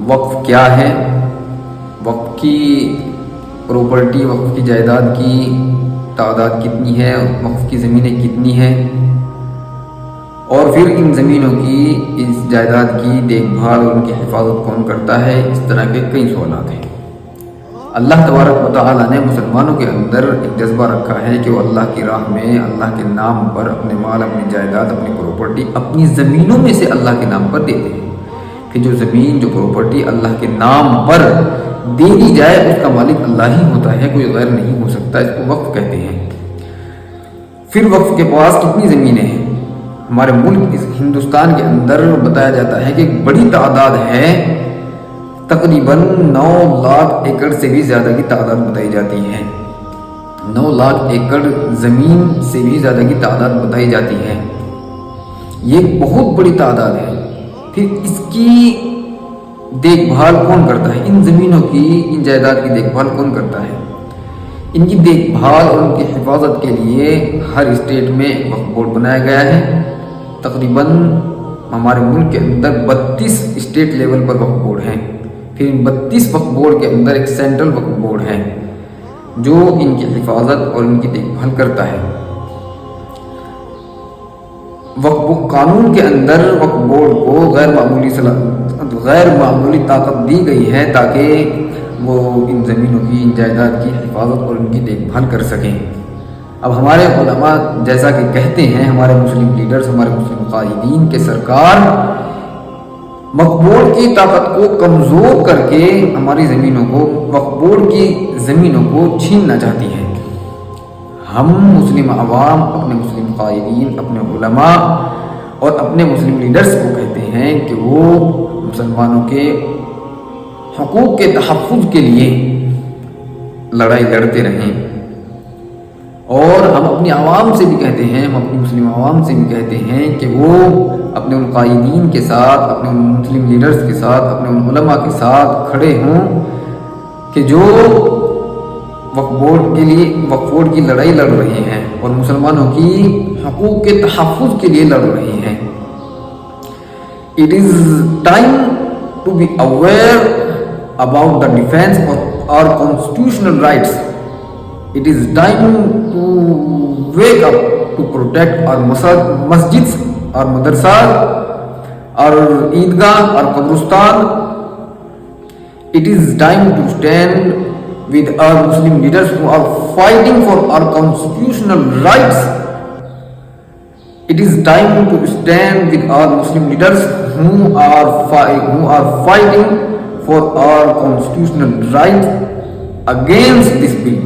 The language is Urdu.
وقف کیا ہے، وقف کی پراپرٹی، وقف کی جائیداد کی تعداد کتنی ہے، وقف کی زمینیں کتنی ہیں، اور پھر ان زمینوں کی، اس جائیداد کی دیکھ بھال اور ان کی حفاظت کون کرتا ہے، اس طرح کے کئی سوالات ہیں۔ اللہ تبارک و تعالیٰ نے مسلمانوں کے اندر ایک جذبہ رکھا ہے کہ وہ اللہ کی راہ میں اللہ کے نام پر اپنے مال، اپنی جائیداد، اپنی پراپرٹی اپنی زمینوں میں سے اللہ کے نام پر دیتے ہیں، کہ جو زمین، جو پراپرٹی اللہ کے نام پر دے دی جائے اس کا مالک اللہ ہی ہوتا ہے، کوئی غیر نہیں ہو سکتا، اس کو وقف کہتے ہیں۔ پھر وقف کے پاس کتنی زمینیں ہیں؟ ہمارے ملک اس ہندوستان کے اندر بتایا جاتا ہے کہ ایک بڑی تعداد ہے، تقریباً 9 لاکھ ایکڑ سے بھی زیادہ کی تعداد بتائی جاتی ہے۔ 9 لاکھ ایکڑ زمین سے بھی زیادہ کی تعداد بتائی جاتی ہے۔ یہ ایک بہت بڑی تعداد ہے۔ پھر اس کی دیکھ بھال کون کرتا ہے؟ ان زمینوں کی، ان جائیداد کی دیکھ بھال کون کرتا ہے؟ ان کی دیکھ بھال اور ان کی حفاظت کے لیے ہر اسٹیٹ میں وقف بورڈ بنایا گیا ہے۔ تقریباً ہمارے ملک کے اندر 32 اسٹیٹ لیول پر وقف بورڈ ہیں۔ پھر ان 32 وقف بورڈ کے اندر ایک سینٹرل وقف بورڈ ہے جو ان کی حفاظت اور ان کی دیکھ بھال کرتا ہے۔ وقف قانون کے اندر وقف بورڈ کو غیر معمولی طاقت دی گئی ہے تاکہ وہ ان زمینوں کی، ان جائیداد کی حفاظت اور ان کی دیکھ بھال کر سکیں۔ اب ہمارے علماء جیسا کہ کہتے ہیں، ہمارے مسلم لیڈرز، ہمارے مسلم قائدین کے سرکار وقف بورڈ کی طاقت کو کمزور کر کے ہماری زمینوں کو، وقف بورڈ کی زمینوں کو چھیننا چاہتی ہے۔ ہم مسلم عوام اپنے مسلم قائدین، اپنے علماء اور اپنے مسلم لیڈرز کو کہتے ہیں کہ وہ مسلمانوں کے حقوق کے تحفظ کے لیے لڑائی لڑتے رہیں، اور ہم اپنی عوام سے بھی کہتے ہیں، ہم اپنی مسلم عوام سے بھی کہتے ہیں کہ وہ اپنے ان قائدین کے ساتھ، اپنے ان مسلم لیڈرز کے ساتھ، اپنے ان علماء کے ساتھ کھڑے ہوں کہ جو وقف بورڈ کے لیے، وقف بورڈ کی لڑائی لڑ رہے ہیں اور مسلمانوں کی حقوق کے تحفظ کے لیے لڑ رہے ہیں۔ It is time to be aware about the defense of our constitutional rights. It is time to wake up to protect our masjids, our madrasas, our Eidgah, our Qabristan. It is time to stand with our Muslim leaders who are fighting for our constitutional rights. It is time to stand with our Muslim leaders who are fighting for our constitutional rights against this bill.